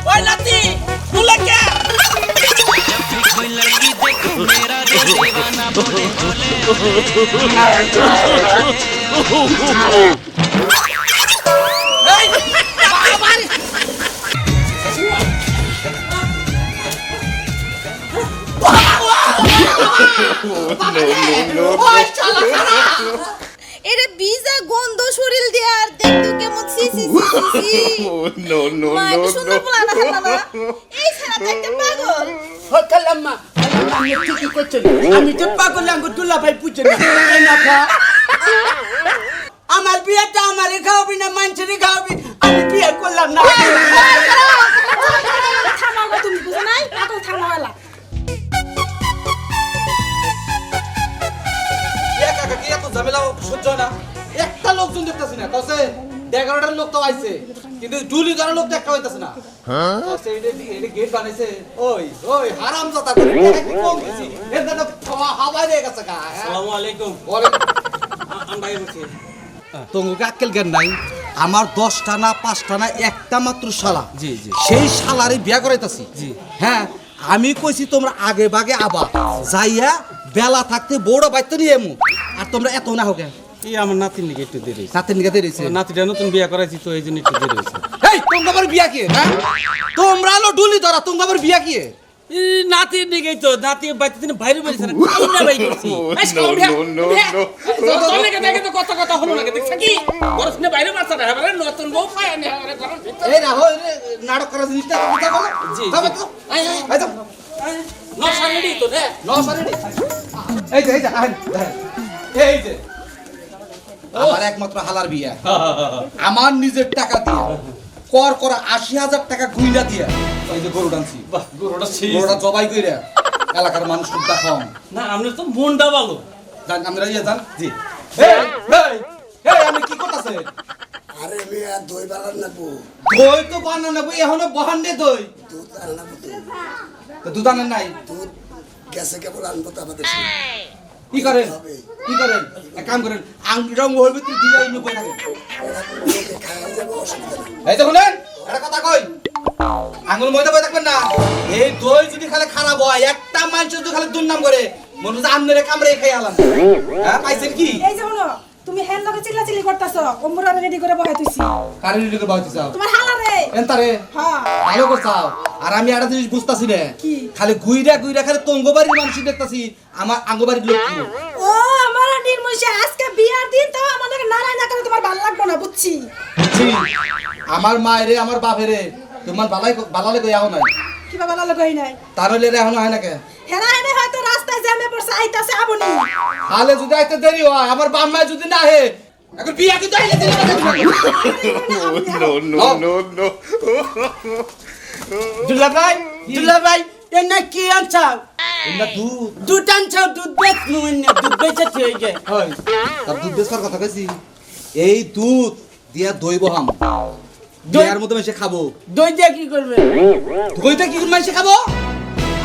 ওই নাতি তুলে কে कोई लड़की देखो मेरा दिल दीवाना बोले এই বাবারে ওই শালা খারাপ এরে বিজা গন্ধ শরীর দিয়ে আর দেখতো কেমন সি সি সি No, no, মা no, কি সুন্দর পোলা না না এই ছাড়া তো একটা পাগল হকালাম্মা আমি ঠিকই করছি আমি তো পাগল আঙ্গুর তুলা ভাই পুছে না খা আমার বিয়েটা আমারে খাওয়াবি না মানুষেরই খাওয়াবি আমি বিয়ে করলাম না থামাও গো তুমি বুঝো নাই পাগল থামাওয়ালা কাকা কি এত ঝামেলা সহ্য না একটা লোকজন দেখতেছি না কসে 11টার লোক তো আইছে কিন্তু জুলি করার লোক তো একটা হইতাছে না কসে এটা গেট বানাইছে ওই ওই হারামজাদা করে কি কম দিছি এটা তো হাওয়া দিয়ে গেছে কা আসসালামু আলাইকুম আমরা বলছি তোমাকে আক্কেল জ্ঞান নাই আমার 10টা না 5টা না একটা মাত্র শালা জি জি সেই শালারে বিয়া করাইতাছি জি। হ্যাঁ আমি কইছি তোমরা আগে ভাগে আবা যাইয়া বেলা থাকতে বড় বাইতে নিয়ে এমু আর তোমরা এত না হোক এই আমার নাতির নিকে একটু দেরি হইছে রাতের নিকে দেরিছে নাতিটা নতুন বিয়ে করাইছি তো এই জন্য একটু দেরি হইছে এই তোমরা আবার বিয়া কি হ্যাঁ তোমরা হলো ডুলি ধরা তোমরা আবার বিয়া কি এই নাতির নিকেই তো নাতি বাইতে দিন বাইরে বাইরে না এই না ভাই করছি no, no, no. তোমরা কে দেখে তো কত কথা হলো না দেখছ কি বরস নে বাইরে মারছ না হবে নতুন বউ পায় না হবে ঘর ভিতর এই রাহো নাটক করার জিনিসটা কথা বলো জি, যাবে জি। তো আয় এই তো নশারেডি তো রে নসারি এই যে এই যে আমার একমাত্র হালার বিয়া আমার নিজের টাকা দিয়ে কর করা ৮০,০০০ টাকা গুইলা দিয়া এই যে গরু টানছি বাহ গরুটা ছিল গরুটা জবাই কইরা এলাকার মানুষ খুব খাওয়াম না আমরা তো মনটা ভালো জান আমরা ইয়ে জান জি এই আমি কি করতেছে আরে মিয়া দই বানান নাবো দই তো বানানো এখনো বহান্ডে দই দুধ আনাবো তো দুধ আনেন নাই দুধ গ্যাসে কেবল আনবো তো আমাদের কি করেন কি করেন এক কাম করেন আঙ্গুরং ওর ভিতরে দিয়ে ইনো কই থাকে লোকে খাওয়া যাবে অসুবিধা নেই এই তো শুনেন একটা কথা কই আঙ্গুল ময়দা বই থাকবেন না এই দই যদি খালে খারাপ হয় একটা মানুষ যদি খালে দুর্নাম করে মনে হচ্ছে আমনের কামড়ে খাই আলাম হ্যাঁ পাইছেন কি এই যে শোনো তুমি হেন লগে চিল্লাচিল্লি করতাছো কম্বুরা রেডি করে বহাই তুইছি কারেন্ট দিকে বাউতি চাও তোমার হালারে এনতারে হ্যাঁ ভালো করছাও আর আমি একটা জিনিস বুঝতাছি না কি? খালি গুইরা গুইরা খালি তঙ্গবাড়ির মানুষ দেখতাছি আমার আঙ্গবাড়ির লোক কি ও আমার নির্মুষে আজকে বিয়ার দিন তো আমাদের নারায় না করে তোমার ভালো লাগবে না বুঝছি বুঝছি? আমার মায়েরে আমার বাপেরে তোমার বালালে কই আও নাই কি বাবা ভালো কই নাই তার হইলে এখনো হয় না কে হেরা হেনে হয়তো রাস্তায় জ্যামে পড়ছে আইতাছে আবনি হালে যদি আইতে দেরি হয় আমার বাপ মা যদি না হে এখন বিয়া কিন্তু আইলে দেরি No, no, no, no. দুলাভাই এনে কি আনছাও না দুধ দুধ আনছাও দুধ বেচ নুন দুধ বেচে হয়ে যায় হয় তার দুধ বেচার কথা কইছি এই দুধ দিয়া দই বহাম দইয়ার মধ্যে মেশে খাবো দই দিয়ে কি করবে দইটা কি করে মেশে খাবো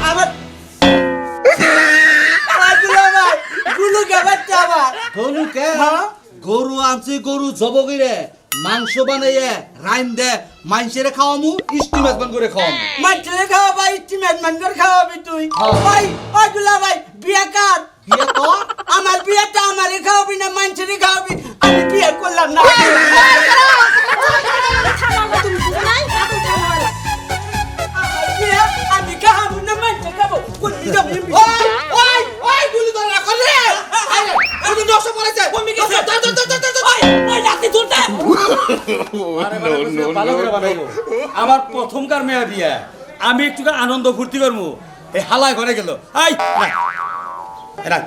আবার দুলাভাই গুলো গাবার চাবার গরু কে গরু আনছি গরু জব কইরে মাংস বানাইয়ে রাইন দে মাংসেরে খাওয়ামু স্টিমাস বান করে খাওয়ামু মাছলে খাওয়াবা ইস্টিমেট মানগর খাওয়াবি তুই ওই ওই দুলাভাই বিয়ে কার বিয়া তো আমার বিয়েটা আমারে খাওয়াবি না মানুষেরই খাওয়াবি আমি বিয়ে করলাম না থামাও তুমি বুঝো নাই পাগল থামাওয়ালা আমার বিয়ে আমি খাওয়াবো না মানুষে খাবো কোন দিকে ওই ওই ওই গুলি ধরে রাখো রে আরে ওই নষ্ট করেছে কমে গেছে ওই নাতি তুলতে No, no, no. আমার প্রথমকার মেয়া বিয়া আমি একটু আনন্দ ফুর্তি করবো এই হালায় ঘরে গেল আই রাখ।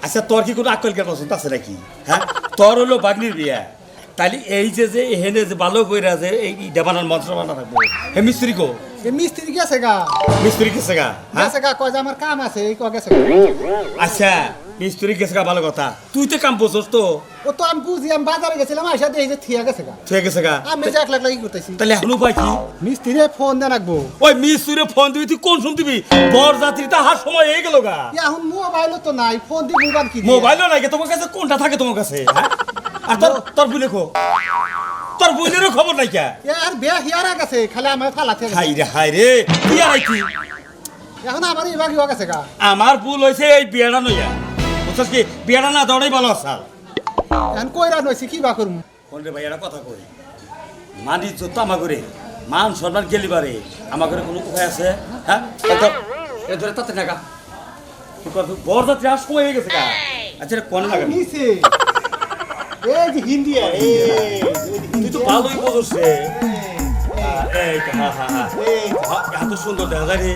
আচ্ছা তোর কি কোনো আকল জ্ঞান পছন্দ আছে নাকি হ্যাঁ তোর হলো বাগনির বিয়া তাহলে এই যে এহেনে যে ভালো কইরা যে এই দেবানার মন্ত্র বানা থাকবো হে মিস্ত্রি কো মিস্ত্রি গেছে গা মিস্ত্রি গেছে গা হ্যাঁ গেছে গা কয় যে আমার কাম আছে এই কয় গেছে গা। আচ্ছা মিস্ত্রি গেছে গা ভালো কথা তুই তো কাম বসছ তো ও তো আমি বুঝি আমি বাজারে গেছিলাম আইসা দেখি যে থিয়া গেছে গা ঠিক আছে গা আমি যে এক লাখ লাগি করতেছি তাহলে এখন উপায় কি মিস্ত্রি ফোন দেন রাখবো ওই মিস্ত্রি ফোন দিবি তুই কোন শুন দিবি বর যাত্রী তাহার সময় হয়ে গেল গা এখন মোবাইলও তো নাই ফোন দিয়ে বুঝবান কি দিয়ে? মোবাইলও নাই তোমার কাছে কোনটা থাকে তোমার কাছে হ্যাঁ? আর তোর তোর বুলে খো তোর বোনেরও খবর নাই কে এ আর বিয়া হিয়ারা গেছে খালি আমার ফালাতে গেছে। হাই রে কি আর কি এখন আমার ইবা কি গেছে গা আমার ভুল হয়েছে এই বিয়াটা নইয়া বুঝছিস কি বিয়াটা না দৌড়াই ভালো আসাল এখন কইরা নইছি কি বা করুম কোন রে ভাই এটা কথা কই মানি যত আমা করে মান সম্মান গেলি বারে আমার ঘরে কোনো উপায় আছে হ্যাঁ এ ধরে তাতে নাগা বরযাত্রী আস সময় হয়ে গেছে কা আচ্ছা কোন লাগা নিছে এই যে হিন্দিয়া তুই তো ভালোই বোঝস রে এই তো হ্যাঁ এত সুন্দর দেখা যায় রে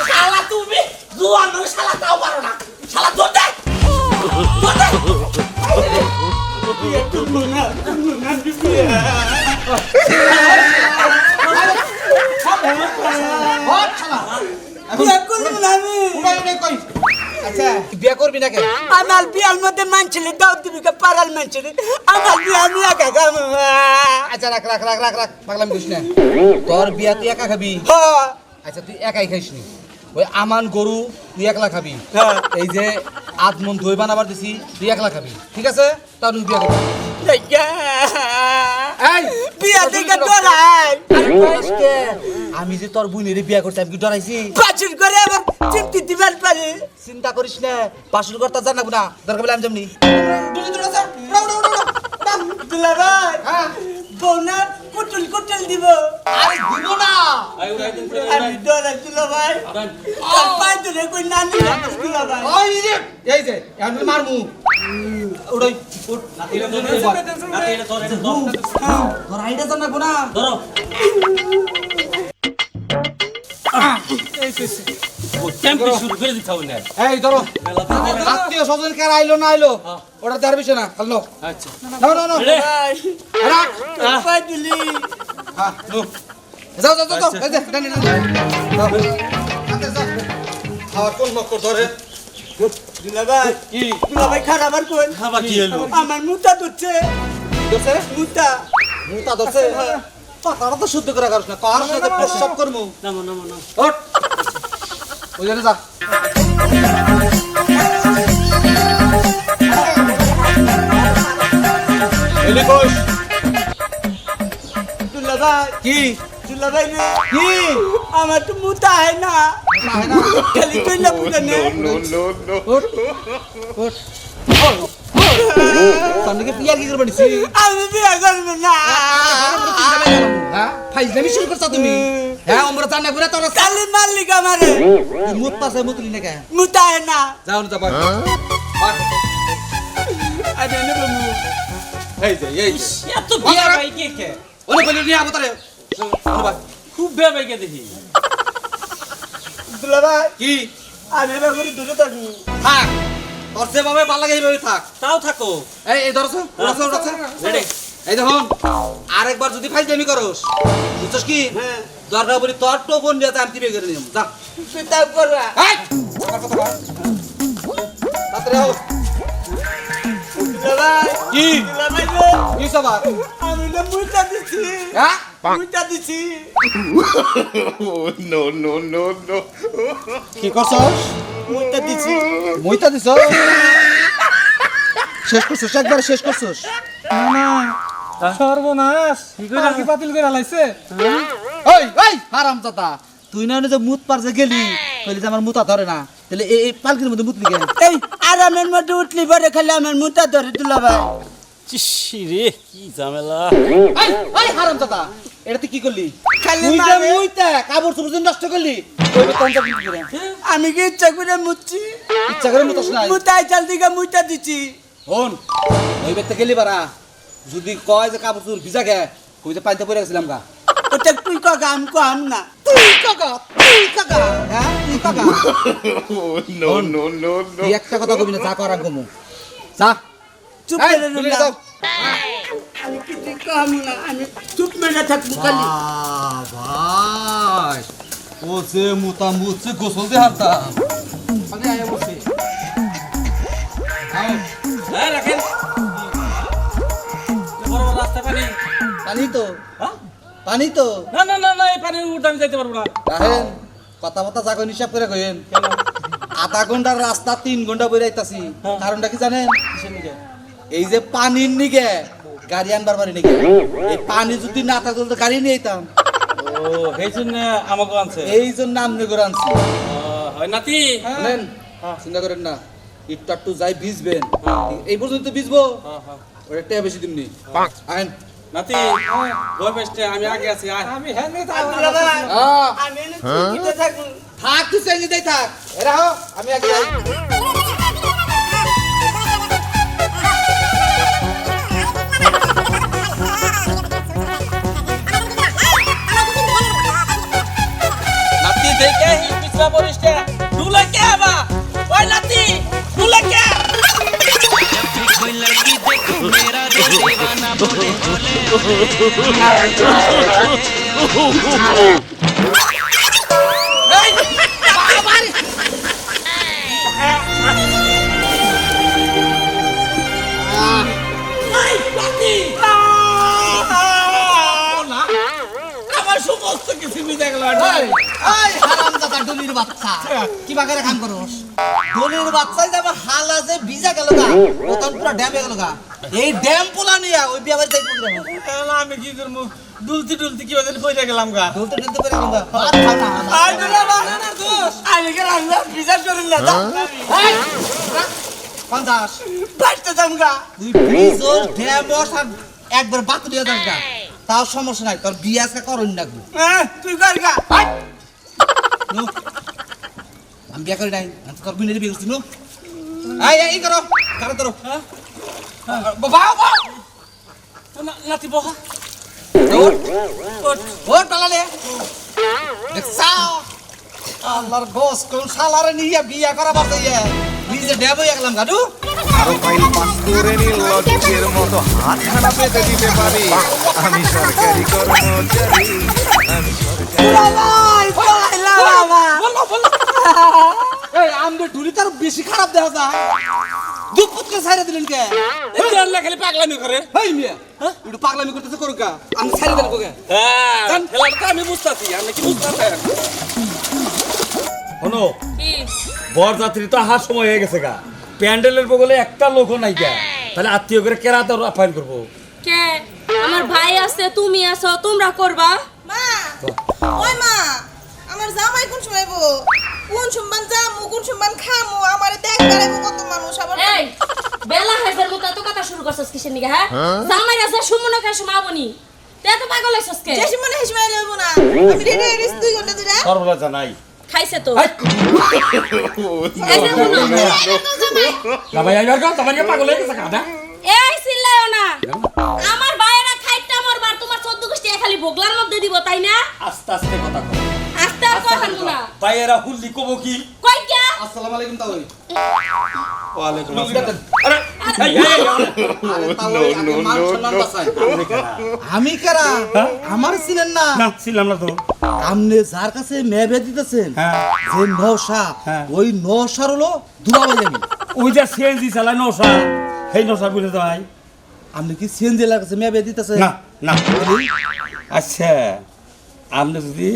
শালা তুমি জোয়ান নয় শালা তাও পারো না শালা ধর দে আচ্ছা বিয়া করবি না কেন আমার বিয়ার মধ্যে মানছিলে দাও দিবি কে পারাল মানছিলে আমার বিয়া আমি একা খাবো আচ্ছা রাখ রাখ রাখ রাখ রাখ পাগলাম করিস না তোর বিয়া তুই একা খাবি আচ্ছা তুই একাই খাইস নি ওই আমান গরু তুই একলা খাবি এই যে আধমন দই বানাবার দিছি তুই একলা খাবি ঠিক আছে তাও তুই বিয়া করবি এই, বিয়া থেকে ডরাই আমি যে তোর বোনের বিয়া করতে আমি কি ডরাইছি বাছুর করে আবার চিমটি দিবার পারে চিন্তা করিস না বাসুর করতে জানাবো না দরকার বলে আমি যেমনি দুলা ভাই বৌনা কুটুল কুটুল দিব আরে দিব না আমি ডরাই দুলা ভাই পাই ধরে কই নানি দুলা ভাই ওই রে এই যে আমি মারমু উড়াই উঠ নাতিরা ধরে ধর আইডা জানাবো না ধরো শুরু করে দিতে হবে না এই ধরো আত্মীয় স্বজন কে আইলো না আইলো ওটা তার বিষয় না হ্যালো আচ্ছা না না না ভাই রাখ পাই দিলি হ্যাঁ নো যাও যাও যাও এই যে ডানি ডানি আর কোন মক্কর ধরে দুলা ভাই কি দুলা ভাই খারাপ আর কোন খাবার কি হলো আমার মুতা দুচ্ছে দোসে মুতা মুতা দোসে তারা তো শুদ্ধ করে কারছ না কার সাথে প্রস্তাব করমু নামো নামো নামো ওঠ ওই জন্য যা এলি কোশ দুলা ভাই কি দুলা ভাই রে কি আমার তো মুতা হয় না খালি তুই না পুলে নে সামনে পিয়ার কি করে বানিছি আমি বিয়া করবো না হ্যাঁ ফাইজলামি শুরু করছ তুমি হ্যাঁ আমরা জানা করে তোর কালি মালিক আমারে মুত পাশে মুতলি না কে মুতা হয় না যাও না যাবা আমি নেব মু এই যে এই এত বিয়া ভাই কে কে ওনে বলি নিয়ে আমতারে ওনে খুব বিয়া ভাই কে দেখি দুলা ভাই কি আমি এবার করে দূরে থাকি থাক তোর যেভাবে ভালো লাগে এইভাবে থাক তাও থাকো এই ধরছো উড়াছো উড়াছো রেডি এই দেখুন আরেকবার যদি ফাইজলামি করস বুঝছস কি হ্যাঁ দরকার বলি তোর তো বোন দিয়ে আমি বিয়ে করে নিলাম যা পিতা করবা এই আমার কথা বল তাড়াতাড়ি আও দুলা ভাই কি দুলা ভাই রে কি সবার আমি না মুতা দিছি হ্যাঁ মুতা দিছি no. কি করছস মুতা দিছি মইতা দিছ শেষ করছস একবার শেষ করছস সর্বনাশ কি বাতিল করে লাইছে ওই ওই হারামজাদা তুই না যে মুত পার যে গেলি কইলি যে আমার মুতা ধরে না তাহলে এই পালকির মধ্যে মুতলি কেন এই আরামের মধ্যে উঠলি পরে খালি আমার মুতা ধরে দুলা ভাই চিশি রে কি ঝামেলা ওই ওই হারামজাদা এটা তুই কি করলি খালি তুই যে মারে। মুইতা কাপড় চোপড় যে নষ্ট করলি কইবে কোন চাকরি করে আমি কি ইচ্ছা করে মুচ্ছি ইচ্ছা করে মুতাস নাই মুতাই চাল দিকে মুতা দিছি হন ওই ব্যক্তি গেলি বারা যদি কয় যে কাপড় চোপড় ভিজা গে কই যে পাইতে পড়ে গেছিলাম গা ওটা তুই কাকা আমি কাম না তুই কাকা হ্যাঁ তুই কাকা No. তুই একটা কথা কবি না যা করা গমু যা চুপ এই, করে তুই রইলাম। যাও। আমি কিছু কাম না আমি চুপ মেরে থাকবো খালি ভাই ও যে মুতা মুছে গোসল দিয়ে হারতাম মানে আয়া বসে হ্যাঁ রাখেন বড় বড় রাস্তা পানি পানি তো হ্যাঁ পানি তো না না না না এই পানির উঠে আমি যাইতে পারবো না রাহেন কথা কথা জাগন হিসাব করে কইেন আধা ঘন্টার রাস্তা 3 ঘন্টা বই রাইতাছি কারণটা কি জানেন কিসের নিকে এই যে পানির নিগে গাড়ি আনবার পারি নিগে এই পানি যদি না থাকতো তো গাড়ি নিয়ে যেতাম ও এই জন্য আমাকে আনছে এই জন্য আমনি করে আনছি হয় নাতি শুনেন চিন্তা করেন না একটু একটু যাই ভিজবেন এই পর্যন্ত ভিজবো ওটা টেয়া বেশি দিমনি আইন নাতি বই বেস্টে আমি আগে আছি আয় আমি হ্যাঁ নিয়ে আমি এনে চুকিতে থাকবো। থাক তুই চাইনি দেই থাক এরা হো আমি আগে যাই নাতি দেখে হি পিছলা পরিষ্কার দুলে কে আবা ওই নাতি দুলে কে जब भी कोई लड़की देखो मेरा दिल दीवाना बोले আমার সমস্ত কিছু মিলে গেল এই হারামজাদা ডলির বাচ্চা কি বাগারে কাম করোস ডলির বাচ্চাই যাবে হালা যে ভিজা গেল গা ওতন পুরো ড্যামে গেল গা এই ড্যাম পোলা নিয়া ওই বিয়া বাড়ি যাইতে গেল আমি কি করবো দুলতি দুলতি কি ওদের কইরা গেলাম গা দলতে দিতে পারে গেল গা ভাত খাও না আই দুলা বানা না দোষ আমি কে রাখলাম বিচার করেন না তো। এই 50 বাড়তে যামগা। তুই ব্রিজর ড্যাম ওসান একবার বাত দিয়ে যাস গা তাও সমস্যা নাই তোর বিয়া আজকে করুন লাগবে তুই করগা। নো আমি বিয়া করে নাই আমি তোর বিনের বিয়ে করছি নো এই করো কারো ধরো বাবা বাবা নাতি বহা ওর পালালে দেখছাও আল্লাহর গোস কোন শালারে নিয়ে বিয়া করা বাদ দিয়ে নিজে ডেবো গেলাম গাডু আরো ফাইল পাস করে নিল লজিকের মতো হাত খানা পেতে দিতে পারি আমি সরকারি কর্মচারী আমি এই আমদে ঢুলি তার বেশি খারাপ দেখা যায় দুধ পুতকে ছাইরা দিলেন কে এই আল্লাহ খালি পাগলামি করে হেই মিয়া একটু পাগলামি করতেছে করুক গা আমি ছাইরা দেব কে হ্যাঁ খেলাটা আমি বুঝতাছি আমি কি বুঝতাছি শোনো বরযাত্রী তো আহার সময় হয়ে গেছে গা প্যান্ডেলের বগলে একটা লোকও নাই গা তাহলে আত্মীয় করে কেরা তো আপ্যায়ন করবো কে আমার ভাই আছে তুমি আছো তোমরা করবা মা ওই মা আমার জামাই কোন সময় আইবো কোন সম্মান জামু কোন সম্মান খামু আমারে দেখ বেড়াইবো কত মানুষ আবার এই বেলা হাজার মতো এত কথা শুরু করছস কিসের নিকে হ্যাঁ জামাই আছে সুমনা কাছে মাবনি তে এত পাগল হইছস কে জেসি মনে হেসমাই লইবো না আমি রেডি হয়ে গেছি 2 ঘন্টা ধরে সর্বলা জানাই খাইছে তো ভাই আইবার কও তোমার পাগল হয়ে গেছে কাদা এই চিল্লায়ও না আমার ভাইয়েরা খাইতে মরবার তোমার 14 গোষ্ঠী খালি ভোগলার মধ্যে দিব তাই না আস্তে আস্তে কথা কও আস্তে আর কথা না ভাইয়েরা হুল্লি কবো কি কই কে আসসালামু আলাইকুম তাওই ওয়ালাইকুম আসসালাম। আরে এই আরে তাওই আগে মান সম্মান বাঁচাই আমি কারা আমার ছিলেন না না ছিলাম না তো আমনে যার কাছে মেয়ে দিতেছেন হ্যাঁ। যে নওশা হ্যাঁ। ওই নওশার হলো দুলাভাই আমি ওই যে সিএনজি চালায় নশা সেই নশা বুঝে তো ভাই আপনি কি সিএনজি এর কাছে মেয়ে দিতেছেন না না আচ্ছা আপনি যদি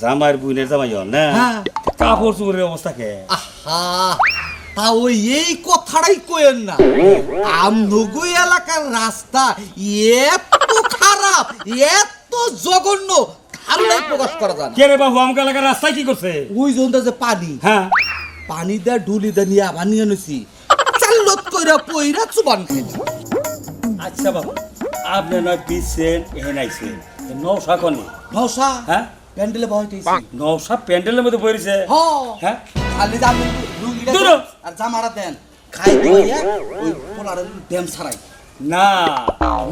জামাইয়ের বুনের জামাই হন না হ্যাঁ। কাপড় চোপড়ের অবস্থা কে আহা তা ওই এই কথাটাই কইেন না আমনগো এলাকার রাস্তা এত খারাপ এত জঘন্য ধারণাই প্রকাশ করা যায় না। কে রে বাবু আমাকে এলাকার রাস্তায় কি করছে ওই জনটা যে পানি হ্যাঁ পানি দা ডুলি দা নিয়ে আবার নিয়ে নিছি চাল্লত কইরা পইরা চুবান খাইলা আচ্ছা বাবু আপনি নয় পিছেন এহেন আইছেন নশা কনে নওশা হ্যাঁ প্যান্ডেলে বহাইতেছি নশা প্যান্ডেলের মধ্যে বইছে হ্যাঁ খালি দাম লুঙ্গিটা দূর হ। দেন আর জামাটা দেন খাই দিয়ে ওই পোলারে ড্যাম ছাড়াই না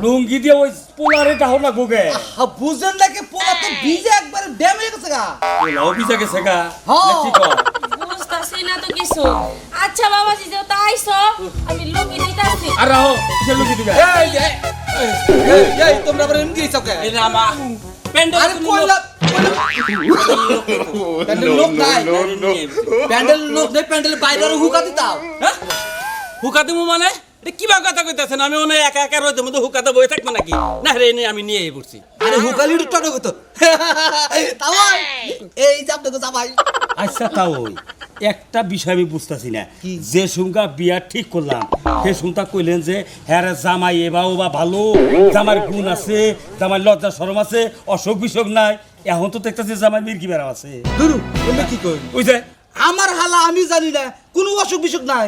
লুঙ্গি দিয়ে ওই পোলারে টাহো না গোগে বুঝেন নাকি পোলা তো ভিজে একবারে ড্যাম হয়ে গেছে গা পোলাও বিজা গেছে গা হ্যাঁ। কি কর বুঝতাছি না তো কিছু আচ্ছা বাবাজি যে তো আইছো আমি লুঙ্গি দিতাছি আর রাহো সে লুঙ্গি দিবে এই তোমরা আবার এমনি গেছো কে এই না মা প্যান্ডেল আরে কইলা প্যান্ডেল লোক নাই প্যান্ডেল লোক নেই প্যান্ডেল বাইরে আরো হুকা দিতাম হ্যাঁ হুকা দিমু মানে এটা কিবা কথা কইতাছেন আমি মনে হয় একা একা রইতে মধ্যে হুকাতে বই থাকবো নাকি না রে নে আমি নিয়ে পড়ছি আরে হুকালি টটক হতো তাও এই যে আপনাকে জামাই আচ্ছা তাও একটা বিষয় আমি বুঝতেছি না যে সুমকা বিয়া ঠিক করলাম সে সুমতা কইলেন যে হ্যাঁ জামাই এবা ওবা ভালো জামার গুণ আছে জামার লজ্জা শরম আছে অসুখ বিসুখ নাই এখন তো দেখতেছি জামাই মির্কি বেড়া আছে দুরু বললে কি কই ওই যে আমার হালা আমি জানি না কোনো অসুখ বিসুখ নাই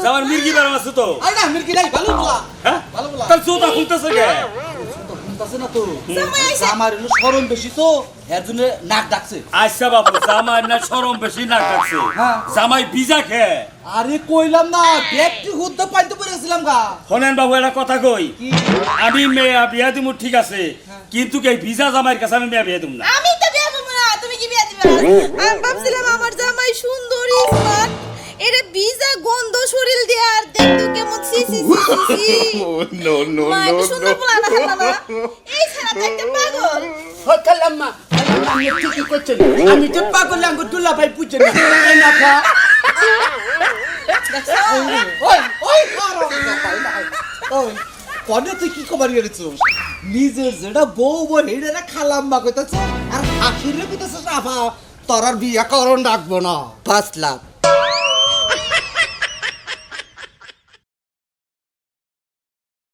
জামার মির্কি বেড়া আছে তো আরে না মির্কি নাই ভালো বলা হ্যাঁ ভালো বলা তার চোতা খুলতেছে কে আছে না তো আমার হলো শরম বেশি তো এর জন্য নাক ডাকছে আচ্ছা বাবু জামাই না শরম বেশি না কাটছে হ্যাঁ। জামাই বিজা খেয়ে আরে কইলাম না ব্যক্তি হুদ্দা পাইতে পেরেছিলাম গা শোনেন বাবু একটা কথা কই আমি মেয়ে বিয়া দিমু ঠিক আছে কিন্তু কে ভিজা জামাইয়ের কাছে আমি মেয়ে বিয়া দিমু না আমি তো বিয়ে করবো না তুমি কি বিয়ে দিবে আমি ভাবছিলাম আমার জামাই সুন্দরী স্মার্ট এরে বিজা গন্ধ শরীর দিয়ে আর দেখতো কেমন সি সি সি নো নো মা একটু সুন্দর বলা না না এই ছেড়া তো একটা পাগল খালাম্মা আমি ঠিকই করছেন আমি তো পাগল আঙ্গুর দুলা ভাই বুঝছেন না এই না খা ওই ওই ওই কনে তুই কি খবর গেছিস নিজের যেটা বউ বউ হেডে খালাম্মা কইতাছ আর আখিরে কইতাছ আফা তোর আর বিয়া করন রাখবো না 5 লাখ